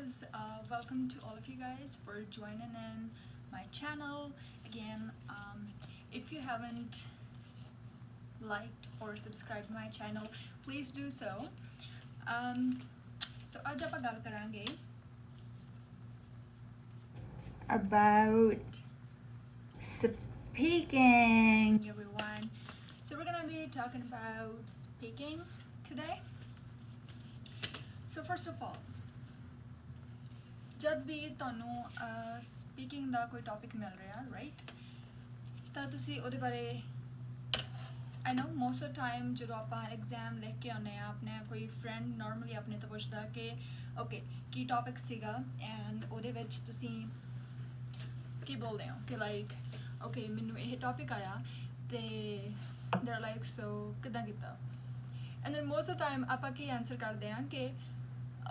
guys, welcome to all of you guys for joining in my channel again. If you haven't liked or subscribed my channel, please do so. So ਅੱਜ ਆਪਾਂ ਗੱਲ ਕਰਾਂਗੇ about speaking, everyone. So we're gonna be talking about speaking today. So first of all, जब भी ਤੁਹਾਨੂੰ speaking ਦਾ ਕੋਈ topic ਮਿਲ ਰਿਹਾ right, ਤਾਂ ਤੁਸੀਂ ਉਹਦੇ ਬਾਰੇ ਆਈ ਨੋ ਮੋਸਟ ਆਫ ਟਾਈਮ ਜਦੋਂ ਆਪਾਂ ਐਗਜ਼ਾਮ ਲਿਖ ਕੇ ਆਉਂਦੇ ਆ, ਆਪਣੇ ਕੋਈ ਫਰੈਂਡ ਨਾਰਮਲੀ ਆਪਣੇ ਤੋਂ ਪੁੱਛਦਾ ਕਿ ਓਕੇ ਕੀ ਟੌਪਿਕ ਸੀਗਾ, ਐਂਡ ਉਹਦੇ ਵਿੱਚ ਤੁਸੀਂ ਕੀ ਬੋਲਦੇ ਹੋ ਕਿ ਲਾਈਕ ਓਕੇ ਮੈਨੂੰ ਇਹ ਟੌਪਿਕ ਆਇਆ ਤੇ ਦੇ ਆਰ ਲਾਈਕ ਸੋ ਕਿੱਦਾਂ ਕੀਤਾ, and then most of time ਆਪਾਂ ਕੀ ਆਨਸਰ ਕਰਦੇ ਹਾਂ ਕਿ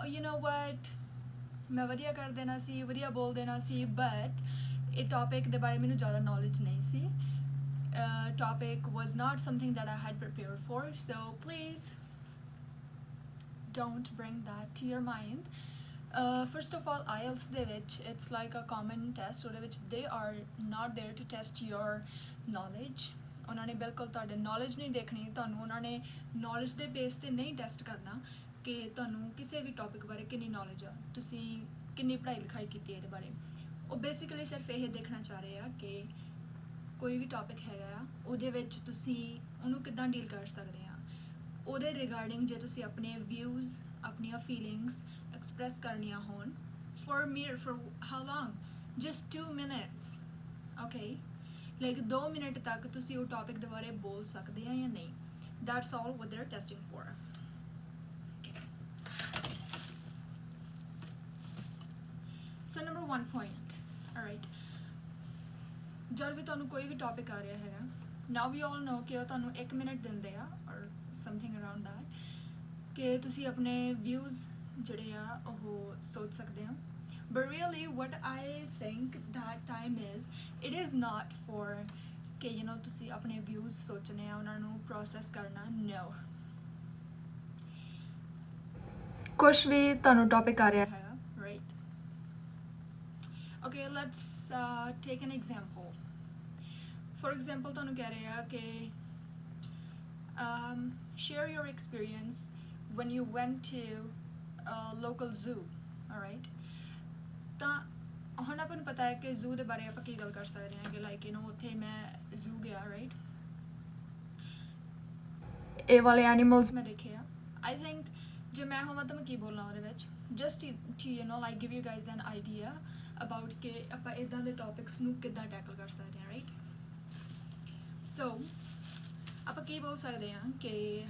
ਯੂ ਨੋ ਵਟ ਮੈਂ ਵਧੀਆ ਕਰ ਦੇਣਾ ਸੀ, ਵਧੀਆ ਬੋਲ ਦੇਣਾ ਸੀ, ਬਟ ਇਹ ਟੌਪਿਕ ਦੇ ਬਾਰੇ ਮੈਨੂੰ ਜ਼ਿਆਦਾ ਨੌਲੇਜ ਨਹੀਂ ਸੀ. Topic was not something that I had prepared for, so please don't bring that to your mind. First of all, IELTS ਦੇ ਵਿੱਚ it's like a common test ਉਹਦੇ ਵਿੱਚ they are not there to test your knowledge. ਉਹਨਾਂ ਨੇ ਬਿਲਕੁਲ ਤੁਹਾਡੇ knowledge ਨਹੀਂ ਦੇਖਣੀ, ਤੁਹਾਨੂੰ ਉਹਨਾਂ ਨੇ ਨੌਲੇਜ ਦੇ ਬੇਸ 'ਤੇ ਨਹੀਂ ਟੈਸਟ ਕਰਨਾ ਕਿ ਤੁਹਾਨੂੰ ਕਿਸੇ ਵੀ ਟੌਪਿਕ ਬਾਰੇ ਕਿੰਨੀ ਨੌਲੇਜ ਆ, ਤੁਸੀਂ ਕਿੰਨੀ ਪੜ੍ਹਾਈ ਲਿਖਾਈ ਕੀਤੀ ਹੈ ਇਹਦੇ ਬਾਰੇ. ਉਹ ਬੇਸਿਕਲੀ ਸਿਰਫ ਇਹ ਦੇਖਣਾ ਚਾਹ ਰਹੇ ਆ ਕਿ ਕੋਈ ਵੀ ਟੌਪਿਕ ਹੈਗਾ ਆ ਉਹਦੇ ਵਿੱਚ ਤੁਸੀਂ ਉਹਨੂੰ ਕਿੱਦਾਂ ਡੀਲ ਕਰ ਸਕਦੇ ਆ, ਉਹਦੇ ਰਿਗਾਰਡਿੰਗ ਜੇ ਤੁਸੀਂ ਆਪਣੇ ਵਿਊਜ਼ ਆਪਣੀਆਂ ਫੀਲਿੰਗਸ ਐਕਸਪ੍ਰੈਸ ਕਰਨੀਆਂ ਹੋਣ for how long, just 2 minutes, okay, like 2 minute ਤੱਕ ਤੁਸੀਂ ਉਹ ਟੌਪਿਕ ਦੇ ਬਾਰੇ ਬੋਲ ਸਕਦੇ ਆ ਜਾਂ ਨਹੀਂ. That's all what they're testing for. So number 1 point, alright, ਜਦ ਵੀ ਤੁਹਾਨੂੰ ਕੋਈ ਵੀ ਟੌਪਿਕ ਆ ਰਿਹਾ ਹੈਗਾ, ਨਾਓ ਵੀ ਆਲ ਨੋ ਕਿ ਉਹ ਤੁਹਾਨੂੰ 1 ਮਿੰਟ ਦਿੰਦੇ ਆ ਔਰ ਸਮਥਿੰਗ ਅਰਾਊਂਡ ਦੈਟ ਕਿ ਤੁਸੀਂ ਆਪਣੇ ਵਿਊਜ਼ ਜਿਹੜੇ ਆ ਉਹ ਸੋਚ ਸਕਦੇ ਹੋ. But really what I think that time is it is not for ਕਿ ਯੂ ਨੋ ਤੁਸੀਂ ਆਪਣੇ ਵਿਊਜ਼ ਸੋਚਣੇ ਆ, ਉਹਨਾਂ ਨੂੰ ਪ੍ਰੋਸੈਸ ਕਰਨਾ. ਨੋ, ਕੁਛ ਵੀ ਤੁਹਾਨੂੰ ਟੌਪਿਕ ਆ ਰਿਹਾ ਹੈਗਾ right. Okay, let's take an example. For example, ਤੁਹਾਨੂੰ ਕਹਿ ਰਹੇ ਆ ਕਿ share your experience when you went to a local zoo, alright? ਤਾਂ ਹੁਣ ਆਪਾਂ ਨੂੰ ਪਤਾ ਹੈ ਕਿ ਜ਼ੂ ਦੇ ਬਾਰੇ ਆਪਾਂ ਕੀ ਗੱਲ ਕਰ ਸਕਦੇ ਹਾਂ ਕਿ ਲਾਈਕ ਯੂ ਨੋ ਉੱਥੇ ਮੈਂ ਜ਼ੂ ਗਿਆ ਰਾਈਟ, ਇਹ ਵਾਲੇ ਐਨੀਮਲਸ ਮੈਂ ਦੇਖੇ ਆ. ਆਈ ਥਿੰਕ ਜੇ ਮੈਂ ਹੋਵਾਂ ਤਾਂ ਮੈਂ ਕੀ ਬੋਲਣਾ ਉਹਦੇ ਵਿੱਚ, just to you know like give you guys an idea about ਕਿ ਆਪਾਂ ਇੱਦਾਂ ਦੇ ਟੌਪਿਕਸ ਨੂੰ ਕਿੱਦਾਂ ਟੈਕਲ ਕਰ ਸਕਦੇ ਹਾਂ ਰਾਈਟ. ਸੋ ਆਪਾਂ ਕੀ ਬੋਲ ਸਕਦੇ ਹਾਂ ਕਿ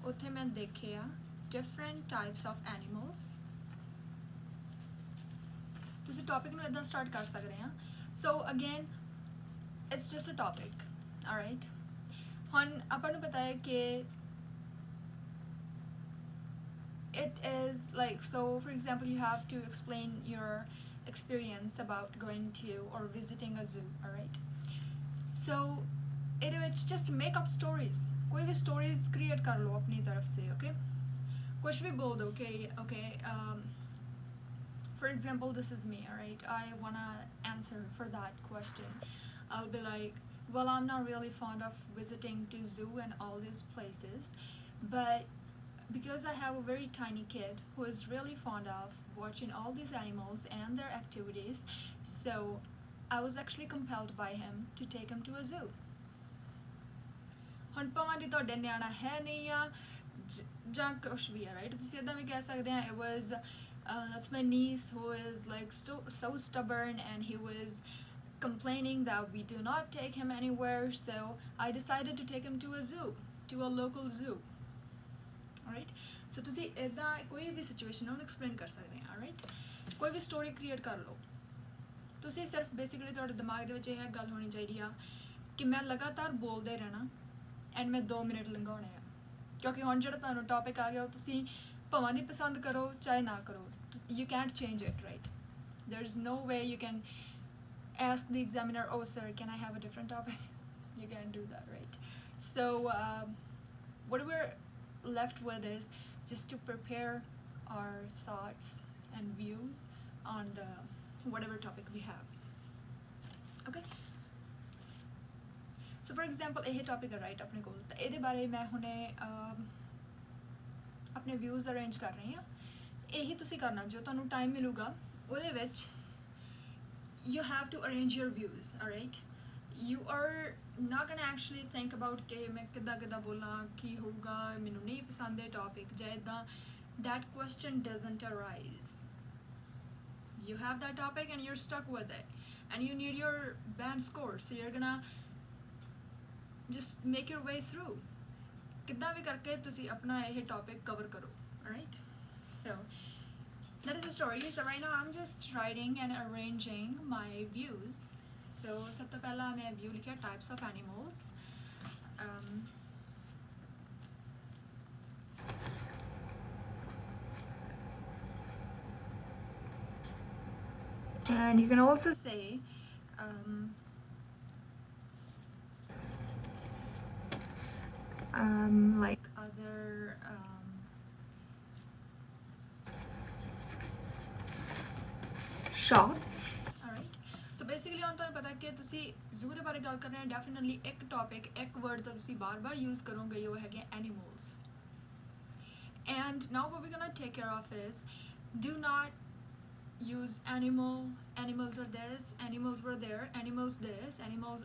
ਉੱਥੇ ਮੈਂ ਦੇਖੇ ਆ ਡਿਫਰੈਂਟ ਟਾਈਪਸ ਆਫ ਐਨੀਮਲਸ. ਤੁਸੀਂ ਟੌਪਿਕ ਨੂੰ ਇੱਦਾਂ ਸਟਾਰਟ ਕਰ ਸਕਦੇ ਹਾਂ. So again it's just a topic, alright. ਹੁਣ ਆਪਾਂ ਨੂੰ ਪਤਾ ਹੈ ਕਿ it is like, so for example you have to explain your experience about going to or visiting a zoo, alright? So ਇਹਦੇ ਵਿੱਚ just make up stories, ਕੋਈ ਵੀ stories create ਕਰ ਲਓ ਆਪਣੀ ਤਰਫ ਸੇ, okay? ਕੁਛ ਵੀ ਬੋਲ ਦੋ ਕਿ okay, for example this is me, alright? I wanna answer for that question. I'll be like, well, I'm not really fond of visiting to zoo and all these places, but because I have a very tiny kid who is really fond of watching all these animals and their activities, so I was actually compelled by him to take him to a zoo. ਹੁਣ ਭਾਵੇਂ ਦੀ ਤੁਹਾਡੇ ਨਿਆਣਾ ਹੈ ਨਹੀਂ ਆ ਜਾਂ ਕੁਛ ਵੀ ਆ ਰਾਈਟ, ਤੁਸੀਂ ਇੱਦਾਂ ਵੀ ਕਹਿ ਸਕਦੇ ਆ it was that's my niece who is like so stubborn and he was complaining that we do not take him anywhere, so I decided to take him to a zoo, to a local zoo. Right. So ਤੁਸੀਂ ਇੱਦਾਂ ਕੋਈ ਵੀ situation ਉਹਨੂੰ explain ਕਰ ਸਕਦੇ ਆ right. ਕੋਈ ਵੀ story create ਕਰ ਲਓ. ਤੁਸੀਂ ਸਿਰਫ ਬੇਸਿਕਲੀ ਤੁਹਾਡੇ ਦਿਮਾਗ ਦੇ ਵਿੱਚ ਇਹ ਗੱਲ ਹੋਣੀ ਚਾਹੀਦੀ ਆ ਕਿ ਮੈਂ ਲਗਾਤਾਰ ਬੋਲਦੇ ਰਹਿਣਾ ਐਂਡ ਮੈਂ 2 ਮਿੰਟ ਲੰਘਾਉਣੇ ਆ, ਕਿਉਂਕਿ ਹੁਣ ਜਿਹੜਾ ਤੁਹਾਨੂੰ ਟੌਪਿਕ ਆ ਗਿਆ ਉਹ ਤੁਸੀਂ ਭਾਵੇਂ ਨਹੀਂ ਪਸੰਦ ਕਰੋ ਚਾਹੇ ਨਾ ਕਰੋ, you can't change it right. There is no way you can ask the examiner, oh sir, can I have a different topic? You can't do that, right? So what we're left with is just to prepare our thoughts and views on the whatever topic we have. Okay, so for example ਇਹ topic ਹੈ right ਆਪਣੇ ਕੋਲ, ਤਾਂ ਇਹਦੇ ਬਾਰੇ ਮੈਂ ਹੁਣੇ ਆਪਣੇ views arrange ਕਰ ਰਹੀ ਹਾਂ। ਇਹੀ ਤੁਸੀਂ ਕਰਨਾ, ਜੋ ਤੁਹਾਨੂੰ ਟਾਈਮ ਮਿਲੂਗਾ ਉਹਦੇ ਵਿੱਚ you have to arrange your views, alright? You are not gonna actually think about ਕਿ ਮੈਂ ਕਿੱਦਾਂ ਬੋਲਾਂ, ਕੀ ਹੋਊਗਾ, ਮੈਨੂੰ ਨਹੀਂ ਪਸੰਦ ਇਹ topic ਜਾਂ ਇੱਦਾਂ. That question doesn't arise. You have that topic and you're stuck with it and you need your band score, so you're gonna just make your way through. ਕਿੱਦਾਂ ਵੀ ਕਰਕੇ ਤੁਸੀਂ ਆਪਣਾ ਇਹ topic cover ਕਰੋ, alright? So that is the story. So right now I'm just writing and arranging my views. So sab to pehla main view likha types of animals. And you can also say like other shops. Alright, so basically ਹੁਣ ਤੁਹਾਨੂੰ ਪਤਾ ਕਿ ਤੁਸੀਂ zoo ਦੇ ਬਾਰੇ ਗੱਲ ਕਰ ਰਹੇ ਹੋ, ਡੈਫੀਨਿਟਲੀ ਇੱਕ ਟੌਪਿਕ ਇੱਕ ਵਰਡ ਤਾਂ ਤੁਸੀਂ ਬਾਰ-ਬਾਰ ਯੂਜ਼ ਕਰੋਗੇ, ਉਹ ਹੈਗੇ animals. And now what we're gonna take care of is, do not use animals are this, animals were there, animals this, animals.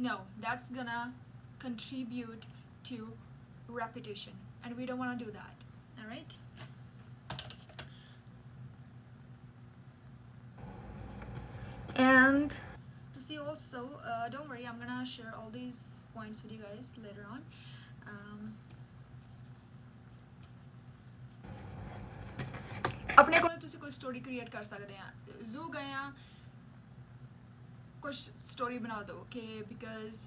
No, that's gonna contribute to repetition and we don't want to do that. Alright, and to see also, don't worry, I'm gonna share all these points with you guys later on. अपने को तुसी कोई story create कर सकते हैं, जू गए हैं कुछ स्टोरी बना दो कि because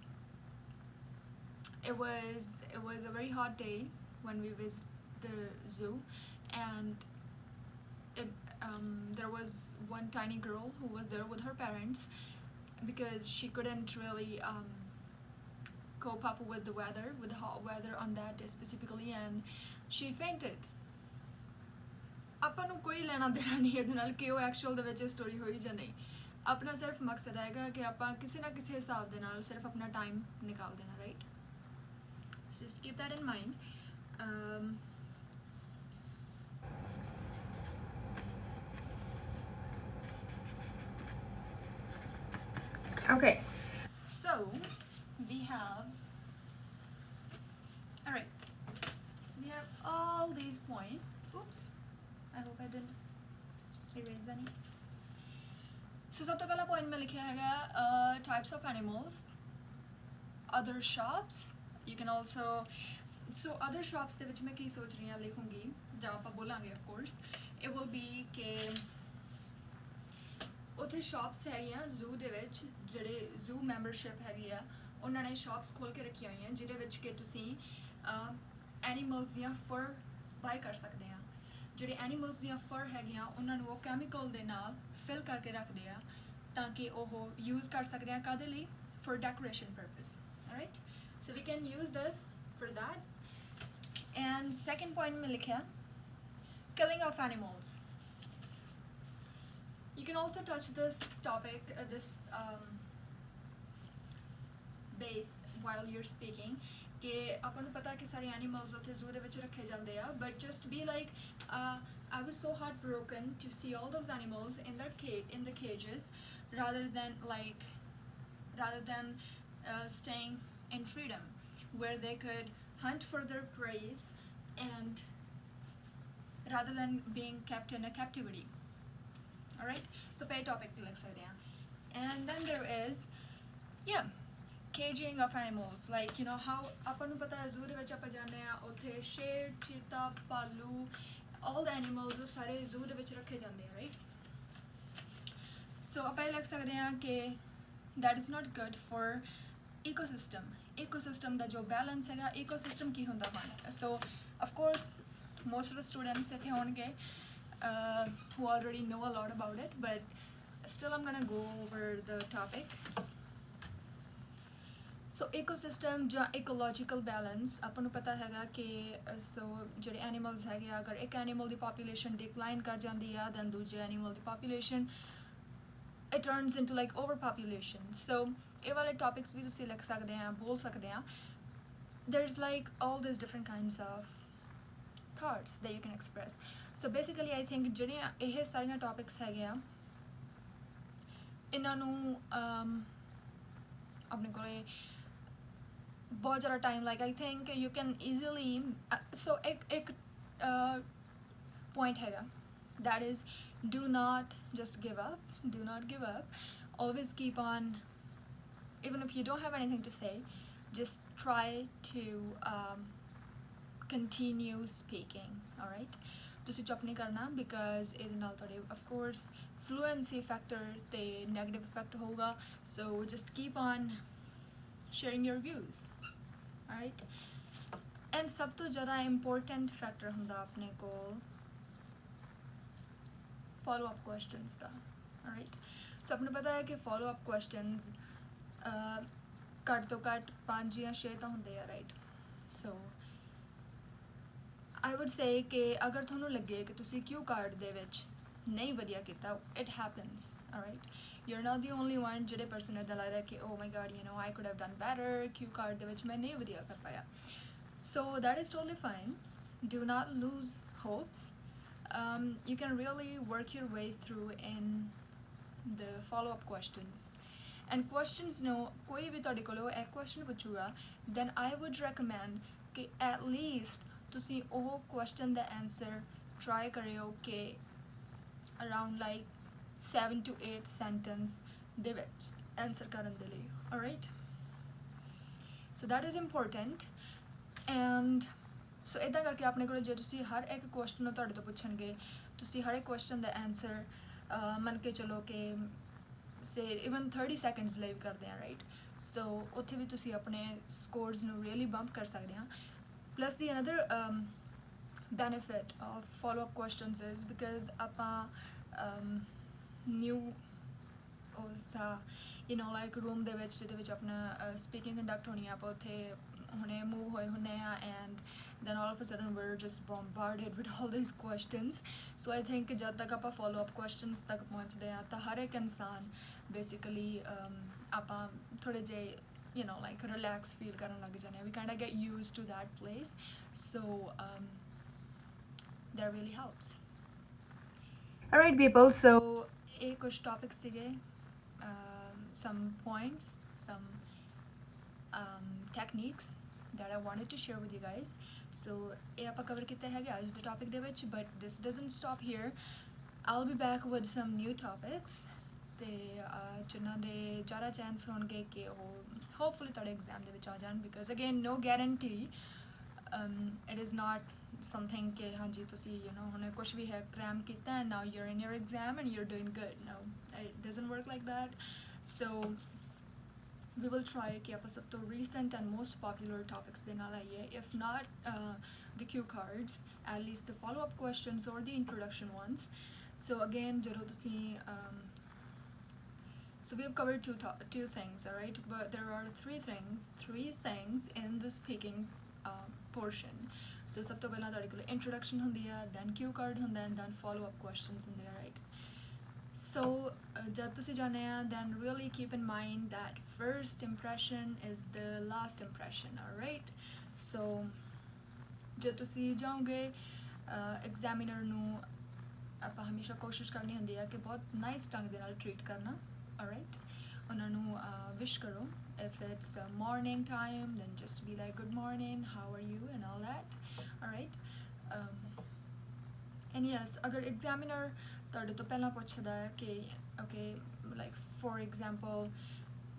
it was a very hot day when we visited the zoo, and there was one tiny girl who was there with her parents because she couldn't really cope up with the weather, with the hot weather on that day specifically, and she fainted. ਆਪਾਂ ਨੂੰ ਕੋਈ ਲੈਣਾ ਦੇਣਾ ਨਹੀਂ ਇਹਦੇ ਨਾਲ ਕਿ ਉਹ ਐਕਚੁਅਲ ਦੇ ਵਿੱਚ ਸਟੋਰੀ ਹੋਈ ਜਾਂ ਨਹੀਂ, ਆਪਣਾ ਸਿਰਫ ਮਕਸਦ ਹੈਗਾ ਕਿ ਆਪਾਂ ਕਿਸੇ ਨਾ ਕਿਸੇ ਹਿਸਾਬ ਦੇ ਨਾਲ ਸਿਰਫ ਆਪਣਾ ਟਾਈਮ ਨਿਕਾਲ ਦੇਣਾ, right? Just keep that in mind. Okay, so we have, alright, we have all these points. Oops, I hope I didn't erase any. So sab to pehla point mein likha hai types of animals, other shops. You can also, so other shops ਦੇ ਵਿੱਚ ਮੈਂ ਕੀ ਸੋਚ ਰਹੀ ਹਾਂ ਲਿਖੂੰਗੀ ਜਾਂ ਆਪਾਂ ਬੋਲਾਂਗੇ of course, it will be ਕਿ ਉੱਥੇ ਸ਼ਾਪਸ ਹੈਗੀਆਂ ਜ਼ੂ ਦੇ ਵਿੱਚ, ਜਿਹੜੇ ਜ਼ੂ ਮੈਂਬਰਸ਼ਿਪ ਹੈਗੀ ਆ ਉਹਨਾਂ ਨੇ ਸ਼ਾਪਸ ਖੋਲ੍ਹ ਕੇ ਰੱਖੀਆਂ ਹੋਈਆਂ ਜਿਹਦੇ ਵਿੱਚ ਕਿ ਤੁਸੀਂ ਐਨੀਮਲਸ ਦੀਆਂ ਫਰ ਬਾਈ ਕਰ ਸਕਦੇ ਆ। ਜਿਹੜੇ ਐਨੀਮਲਸ ਦੀਆਂ ਫਰ ਹੈਗੀਆਂ ਉਹਨਾਂ ਨੂੰ ਉਹ ਕੈਮੀਕਲ ਦੇ ਨਾਲ ਫਿਲ ਕਰਕੇ ਰੱਖਦੇ ਆ ਤਾਂ ਕਿ ਉਹ ਯੂਜ਼ ਕਰ ਸਕਦੇ ਆ ਕਾਹਦੇ ਲਈ, for decoration purpose, right? So we can use this for that. And second point mein likha killing of animals. You can also touch this topic, this base while you're speaking कि अपन पता कि सारे animals होते zoo दे विच रखे जाते हैं, but just be like I was so heartbroken to see all those animals in their in the cages rather than staying in freedom where they could hunt for their prey and rather than being kept in a captivity. Alright, so pay topic like sakde hain. And then there is caging of animals, like you know how apan nu pata hai zoo de vich apa jane a uthe sher, cheetah, palu, all the animals ਉਹ ਸਾਰੇ zoo ਦੇ ਵਿੱਚ ਰੱਖੇ ਜਾਂਦੇ ਆ, right? So ਆਪਾਂ ਇਹ ਲਿਖ ਸਕਦੇ ਹਾਂ ਕਿ that is not good for ecosystem ਦਾ ਜੋ balance ਹੈਗਾ, ecosystem ਕੀ ਹੁੰਦਾ ਹਨ। So of course most of the students ਇੱਥੇ ਹੋਣਗੇ who already know a lot about it, but still I'm gonna go over the topic. So ecosystem ਜਾਂ ecological balance ਆਪਾਂ ਨੂੰ ਪਤਾ ਹੈਗਾ ਕਿ ਸੋ ਜਿਹੜੇ ਐਨੀਮਲਸ ਹੈਗੇ ਆ, ਅਗਰ ਇੱਕ ਐਨੀਮਲ ਦੀ ਪਾਪੂਲੇਸ਼ਨ ਡਿਕਲਾਈਨ ਕਰ ਜਾਂਦੀ ਆ ਦੈਨ ਦੂਜੇ animal the population it turns into like overpopulation. So ਇਹ ਵਾਲੇ ਟੌਪਿਕਸ ਵੀ ਤੁਸੀਂ ਲਿਖ ਸਕਦੇ ਆ, ਬੋਲ ਸਕਦੇ ਆ. There's like all these different kinds of thoughts that you can express. So basically I think ਜਿਹੜੀਆਂ ਇਹ ਸਾਰੀਆਂ ਟੌਪਿਕਸ ਹੈਗੇ ਆ ਇਹਨਾਂ ਨੂੰ ਆਪਣੇ ਕੋਲੇ ਬਹੁਤ ਜ਼ਿਆਦਾ time like I think you can easily so ਇੱਕ point ਹੈਗਾ that is do not just give up, always keep on, even if you don't have anything to say, just try to continue speaking. All right, ਤੁਸੀਂ ਚੁੱਪ ਨਹੀਂ ਕਰਨਾ because ਇਹਦੇ ਨਾਲ ਤੁਹਾਡੇ of course fluency factor ਤੇ negative effect ਹੋਊਗਾ, so just keep on sharing your views. All right, and ਸਭ ਤੋਂ ਜ਼ਿਆਦਾ important factor ਹੁੰਦਾ ਆਪਣੇ ਕੋਲ follow up questions ਦਾ. Alright, so ਆਪਨੂੰ ਪਤਾ ਹੈ ਕਿ follow up questions ਘੱਟ ਤੋਂ ਘੱਟ 5 ਜਾਂ 6 ਤਾਂ ਹੁੰਦੇ ਆ, right? So I would say ਕਿ ਅਗਰ ਤੁਹਾਨੂੰ ਲੱਗੇ ਕਿ ਤੁਸੀਂ Q card ਦੇ ਵਿੱਚ ਨਹੀਂ ਵਧੀਆ ਕੀਤਾ, it happens. Alright, you're not the only one ਜਿਹੜੇ person ਇੱਦਾਂ ਲੱਗਦਾ ਕਿ oh my god, you know, I could have done better, Q card ਦੇ ਵਿੱਚ ਮੈਂ ਨਹੀਂ ਵਧੀਆ ਕਰ ਪਾਇਆ. So that is totally fine. Do not lose hopes. You can really work your way through in the follow-up questions. And questions no koi bhi tode kolo ek question puchhuga, then I would recommend कि at least ਤੁਸੀਂ ਉਹ question ਦਾ answer try ਕਰਿਓ ਕਿ around like 7 to 8 sentence ਦੇ ਵਿੱਚ answer ਕਰਨ ਦੇ ਲਈ. Alright, so that is important. And ਸੋ ਇੱਦਾਂ ਕਰਕੇ ਆਪਣੇ ਕੋਲ ਜੇ ਤੁਸੀਂ ਹਰ ਇੱਕ ਕੁਐਸਚਨ ਨੂੰ ਤੁਹਾਡੇ ਤੋਂ ਪੁੱਛਣਗੇ, ਤੁਸੀਂ ਹਰ ਇੱਕ ਕੁਐਸਚਨ ਦਾ ਆਨਸਰ ਮੰਨ ਕੇ ਚਲੋ ਕਿ ਸੇ ਇਵਨ 30 ਸੈਕਿੰਡਸ ਲਈ ਕਰਦੇ ਆ, ਰਾਈਟ? ਸੋ ਉੱਥੇ ਵੀ ਤੁਸੀਂ ਆਪਣੇ ਸਕੋਰਸ ਨੂੰ ਰੀਅਲੀ ਬੰਪ ਕਰ ਸਕਦੇ ਆ. Plus the another benefit of follow-up questions is because ਆਪਾਂ ਨਿਊ ਉਸ you know like room ਦੇ ਵਿੱਚ ਜਿਹਦੇ ਵਿੱਚ ਆਪਣਾ speaking conduct ਹੋਣੀ ਆ, ਆਪਾਂ ਉੱਥੇ ਹੁਣੇ move ਹੋਏ ਹੁੰਦੇ ਆ and then all of a sudden we're just bombarded with all these questions. So I think ਜਦ ਤੱਕ ਆਪਾਂ follow-up questions ਤੱਕ ਪਹੁੰਚਦੇ ਆ ਤਾਂ ਹਰ ਇੱਕ ਇਨਸਾਨ basically ਆਪਾਂ ਥੋੜੇ ਜਿਹੇ you know like relax feel ਕਰਨ ਲੱਗ ਜਾਂਦੇ ਆ. We kind of get used to that place, so that really helps. Alright people, so ਇਹ ਕੁਝ topics ਸੀਗੇ, some points, some techniques that I wanted to share with you guys. So ਇਹ ਆਪਾਂ cover ਕੀਤਾ ਹੈਗਾ ਅੱਜ ਦੇ topic ਦੇ ਵਿੱਚ, but this doesn't stop here. I'll be back with some new topics ਤੇ ਜਿਨ੍ਹਾਂ ਦੇ ਜ਼ਿਆਦਾ chance ਹੋਣਗੇ ਕਿ ਉਹ hopefully ਤੁਹਾਡੇ exam ਦੇ ਵਿੱਚ ਆ ਜਾਣ, because again no guarantee. It is not something ਕਿ ਹਾਂਜੀ ਤੁਸੀਂ you know ਹੁਣੇ ਕੁਝ ਵੀ ਹੈ cram ਕੀਤਾ and now you're in your exam and you're doing good. No, it doesn't work like that. So we will try ਕਿ ਆਪਾਂ ਸਭ ਤੋਂ recent and most popular topics ਦੇ ਨਾਲ ਆਈਏ, if not the cue cards, at least the follow-up questions or the introduction ones. So again ਜਦੋਂ ਤੁਸੀਂ so we have covered two things, alright, but there are three things in the speaking portion. So ਸਭ ਤੋਂ ਪਹਿਲਾਂ ਤੁਹਾਡੇ ਕੋਲ introduction ਹੁੰਦੀ ਆ, then cue card ਹੁੰਦਾ and then follow-up questions ਹੁੰਦੇ ਆ, right? So ਜਦ ਤੁਸੀਂ ਜਾਂਦੇ ਆ then really keep in mind that first impression is the last impression, alright? So ਜਦ ਤੁਸੀਂ ਜਾਓਗੇ examiner ਨੂੰ ਆਪਾਂ ਹਮੇਸ਼ਾ ਕੋਸ਼ਿਸ਼ ਕਰਨੀ ਹੁੰਦੀ ਆ ਕਿ ਬਹੁਤ nice ਢੰਗ ਦੇ ਨਾਲ treat ਕਰਨਾ, alright? ਉਹਨਾਂ ਨੂੰ wish ਕਰੋ. If it's morning time, then just be like good morning, how are you and all that, alright? And yes, agar examiner ਤੁਹਾਡੇ ਤੋਂ ਪਹਿਲਾਂ ਪੁੱਛਦਾ ਹੈ ਕਿ okay, like for example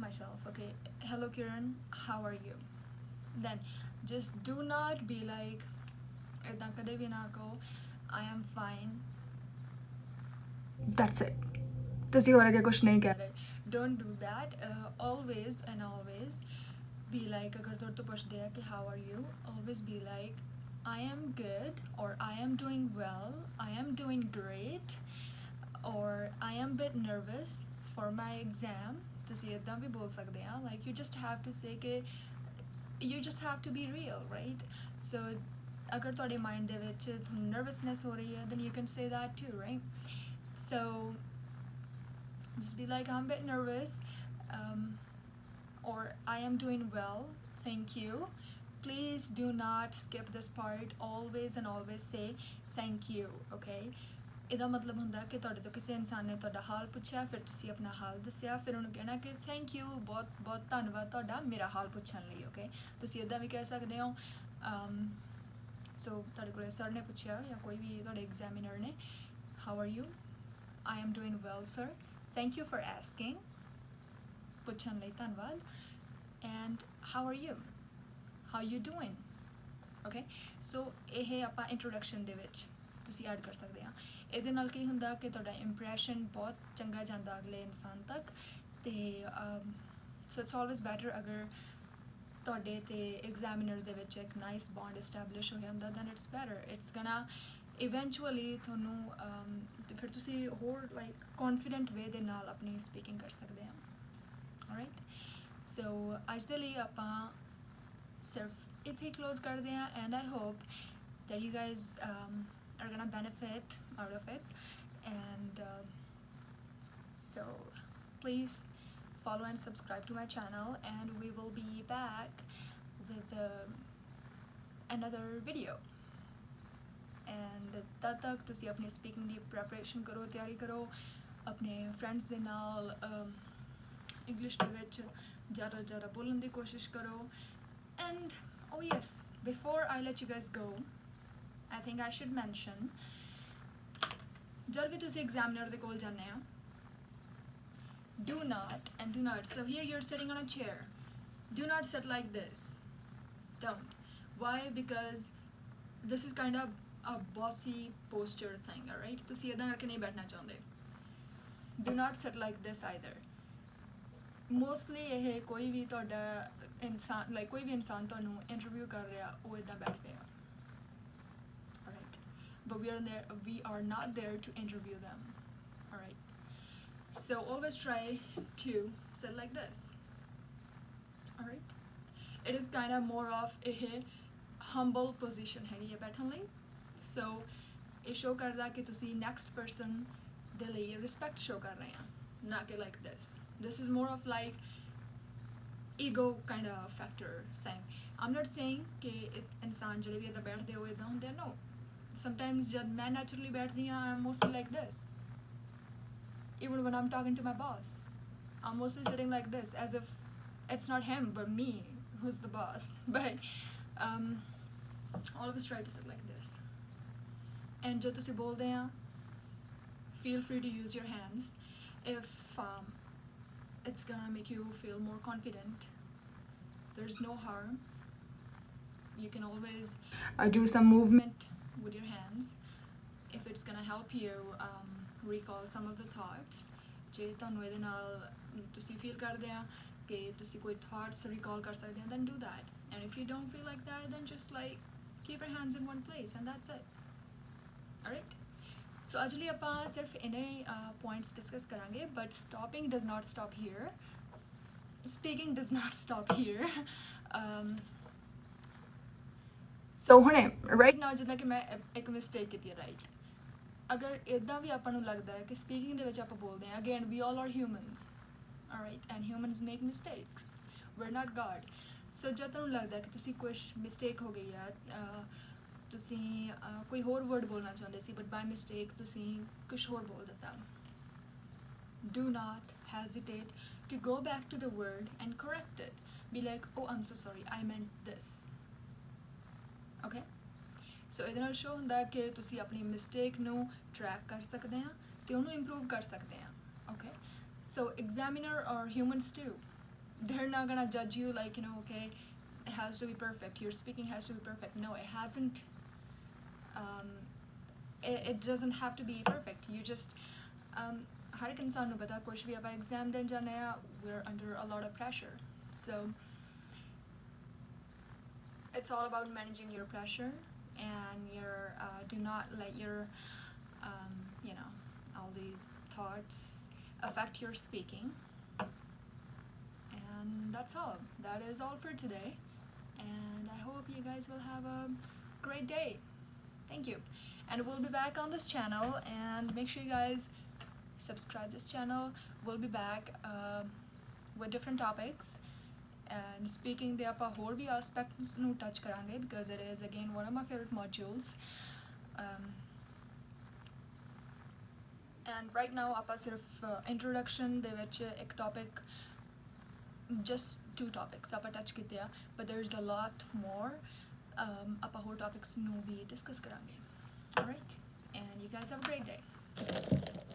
myself, okay, hello Kiran, how are you? Then just do not be like ਇੱਦਾਂ ਕਦੇ ਵੀ ਨਾ ਕਹੋ I am fine, that's it, ਤੁਸੀਂ ਹੋਰ ਅੱਗੇ ਕੁਛ ਨਹੀਂ ਕਹਿ ਰਹੇ. Don't do that. Always and always be like agar ਤੁਹਾਡੇ ਤੋਂ ਪੁੱਛਦੇ ਆ ਕਿ how are you, always be like I am good, or I am doing well, I am doing great, or I am a bit nervous for my exam, ਤੁਸੀਂ ਇੱਦਾਂ ਵੀ ਬੋਲ ਸਕਦੇ ਆ like you just have to say ਕਿ you just have to be real, right? So ਅਗਰ ਤੁਹਾਡੇ mind ਦੇ ਵਿੱਚ ਤੁਹਾਨੂੰ ਨਰਵਸਨੈਸ ਹੋ ਰਹੀ ਹੈ then you can say that too, right? So just be like, I'm a bit nervous, or I am doing well, thank you. Please do not skip this part. Always and always say thank you, okay? ਇਹਦਾ ਮਤਲਬ ਹੁੰਦਾ ਕਿ ਤੁਹਾਡੇ ਤੋਂ ਕਿਸੇ ਇਨਸਾਨ ਨੇ ਤੁਹਾਡਾ ਹਾਲ ਪੁੱਛਿਆ, ਫਿਰ ਤੁਸੀਂ ਆਪਣਾ ਹਾਲ ਦੱਸਿਆ, ਫਿਰ ਉਹਨੂੰ ਕਹਿਣਾ ਕਿ ਥੈਂਕ ਯੂ, ਬਹੁਤ ਬਹੁਤ ਧੰਨਵਾਦ ਤੁਹਾਡਾ ਮੇਰਾ ਹਾਲ ਪੁੱਛਣ ਲਈ, ਓਕੇ? ਤੁਸੀਂ ਇੱਦਾਂ ਵੀ ਕਹਿ ਸਕਦੇ ਹੋ ਸੋ ਤੁਹਾਡੇ ਕੋਲ ਸਰ ਨੇ ਪੁੱਛਿਆ ਜਾਂ ਕੋਈ ਵੀ ਤੁਹਾਡੇ ਐਗਜ਼ਾਮੀਨਰ ਨੇ, how are you? I am doing well sir, thank you for asking, ਪੁੱਛਣ ਲਈ ਧੰਨਵਾਦ, and how are you, how you doing, okay? So ਇਹ ਆਪਾਂ ਇੰਟਰੋਡਕਸ਼ਨ ਦੇ ਵਿੱਚ ਤੁਸੀਂ ਐਡ ਕਰ ਸਕਦੇ ਆ। ਇਹਦੇ ਨਾਲ ਕੀ ਹੁੰਦਾ ਕਿ ਤੁਹਾਡਾ ਇੰਪ੍ਰੈਸ਼ਨ ਬਹੁਤ ਚੰਗਾ ਜਾਂਦਾ ਅਗਲੇ ਇਨਸਾਨ ਤੱਕ, ਅਤੇ ਸੋ ਇਟਸ ਆਲਵੇਜ਼ ਬੈਟਰ ਅਗਰ ਤੁਹਾਡੇ ਅਤੇ ਐਗਜ਼ਾਮੀਨਰ ਦੇ ਵਿੱਚ ਇੱਕ ਨਾਈਸ ਬੌਂਡ ਇਸਟੈਬਲਿਸ਼ ਹੋ ਜਾਂਦਾ, then it's better, it's gonna eventually ਤੁਹਾਨੂੰ ਫਿਰ ਤੁਸੀਂ ਹੋਰ ਲਾਈਕ ਕੌਨਫੀਡੈਂਟ ਵੇ ਦੇ ਨਾਲ ਆਪਣੀ ਸਪੀਕਿੰਗ ਕਰ ਸਕਦੇ ਆ, ਰਾਈਟ? ਸੋ ਅੱਜ ਦੇ ਲਈ ਆਪਾਂ ਸਿਰਫ ਇੱਥੇ ਕਲੋਜ਼ ਕਰਦੇ ਹਾਂ, and I hope that you guys are gonna benefit out of it, and so please follow and subscribe to my channel, and we will be back with another video, and तद तक तुसी अपनी speaking ਦੀ preparation ਕਰੋ, ਤਿਆਰੀ ਕਰੋ, ਆਪਣੇ friends ਦੇ ਨਾਲ English ਦੇ ਵਿੱਚ ਜ਼ਿਆਦਾ ਜ਼ਿਆਦਾ ਬੋਲਣ ਦੀ ਕੋਸ਼ਿਸ਼ ਕਰੋ, and oh yes, before I let you guys go, I think I should mention, जब भी तुसी examiner ਦੇ ਕੋਲ ਜਾਂਦੇ ਆ, do not, so here you're sitting on a chair, do not sit like this, don't. Why? Because this is kind of a bossy posture thing, alright? तुसी ਇੱਦਾਂ ਕਰਕੇ ਨਹੀਂ ਬੈਠਣਾ ਚਾਹੁੰਦੇ, do not sit like this either. Mostly ਇਹ ਕੋਈ ਵੀ ਤੁਹਾਡਾ ਇਨਸਾਨ ਲਾਈਕ ਕੋਈ ਵੀ ਇਨਸਾਨ ਤੁਹਾਨੂੰ ਇੰਟਰਵਿਊ ਕਰ ਰਿਹਾ ਉਹ ਇੱਦਾਂ ਬੈਠਦੇ ਆ, alright? But we are not there to interview them, alright? So always try to sit like this, alright? It is kind of more of a humble position ਹੈਗੀ ਹੈ ਬੈਠਣ ਲਈ, so ਇਹ ਸ਼ੋ ਕਰਦਾ ਕਿ ਤੁਸੀਂ next person ਦੇ ਲਈ respect show ਕਰ ਰਹੇ ਆ, ਨਾ ਕਿ like this. This is more of like ego kind of factor thing. I'm not saying कि इंसान ਜਿਹੜੇ ਵੀ ਇੱਦਾਂ ਬੈਠਦੇ ਹੋ ਇੱਦਾਂ ਹੁੰਦੇ, no. Sometimes जब मैं naturally बैठती हूँ, I'm mostly like this. Even when I'm talking to my boss, I'm mostly sitting like this, as if it's not him but me who's the boss. But always try to sit like this. And जो तुसी बोलते हैं, feel free to use your hands if it's gonna make you feel more confident. There's no harm. You can always do some movement with your hands if it's gonna help you recall some of the thoughts. ਜੇ ਤੁਹਾਨੂੰ ਇਹਦੇ ਨਾਲ ਤੁਸੀਂ feel ਕਰਦੇ ਆ ਕਿ ਤੁਸੀਂ ਕੋਈ thoughts recall ਕਰ ਸਕਦੇ ਆ, then do that. And if you don't feel like that, then just like keep your hands in one place and that's it. Alright? So ਅੱਜ ਲਈ ਆਪਾਂ ਸਿਰਫ ਇੰਨੇ points discuss ਕਰਾਂਗੇ, but stopping does not stop here. Speaking does not stop here. So ਹੁਣੇ right now ਜਿੱਦਾਂ ਕਿ ਮੈਂ ਇੱਕ mistake ਕੀਤੀ ਹੈ, right? ਅਗਰ ਇੱਦਾਂ ਵੀ ਆਪਾਂ ਨੂੰ ਲੱਗਦਾ ਹੈ ਕਿ speaking ਦੇ ਵਿੱਚ ਆਪਾਂ ਬੋਲਦੇ ਹਾਂ, again we all are humans, alright? And humans make mistakes. We're not God. So ਜਦ ਤੁਹਾਨੂੰ ਲੱਗਦਾ ਕਿ ਤੁਸੀਂ ਕੁਛ mistake ਹੋ ਗਈ ਹੈ, ਤੁਸੀਂ ਕੋਈ ਹੋਰ word ਬੋਲਣਾ ਚਾਹੁੰਦੇ ਸੀ but by mistake ਤੁਸੀਂ ਕੁਛ ਹੋਰ ਬੋਲ ਦਿੱਤਾ, do not hesitate to go back to the word and correct it. Be like, oh, I'm so sorry, I meant this. Okay? So ਇਹਦੇ ਨਾਲ show ਹੁੰਦਾ ਕਿ ਤੁਸੀਂ ਆਪਣੀ mistake ਨੂੰ track ਕਰ ਸਕਦੇ ਆ ਤੇ ਉਹਨੂੰ improve ਕਰ ਸਕਦੇ ਆ. Okay? So examiner or humans too, they're not gonna judge you like, okay, it has to be perfect, your speaking has to be perfect. No, it hasn't. It doesn't have to be perfect. You just ਹਰ ਇੱਕ ਇਨਸਾਨ ਨੂੰ ਪਤਾ ਕੁਛ ਵੀ ਆਪਾਂ exam ਦੇਣ ਜਾਂਦੇ ਆ, we're under a lot of pressure. So it's all about managing your pressure and your do not let your all these thoughts affect your speaking. and that's all. That is all for today, and I hope you guys will have a great day. Thank you, and we'll be back on this channel, and make sure you guys subscribe this channel. We'll be back with different topics, and speaking ਦੇ ਆਪਾਂ ਹੋਰ ਵੀ aspects ਨੂੰ touch ਕਰਾਂਗੇ because it is again one of my favorite modules. And right now ਆਪਾਂ ਸਿਰਫ introduction ਦੇ ਵਿੱਚ ਇੱਕ topic, just 2 topics ਆਪਾਂ touch ਕੀਤੇ ਆ, but there's a lot more. ਆਪਾਂ ਹੋਰ topics ਨੂੰ ਵੀ discuss ਕਰਾਂਗੇ. Alright, and you guys have a great day.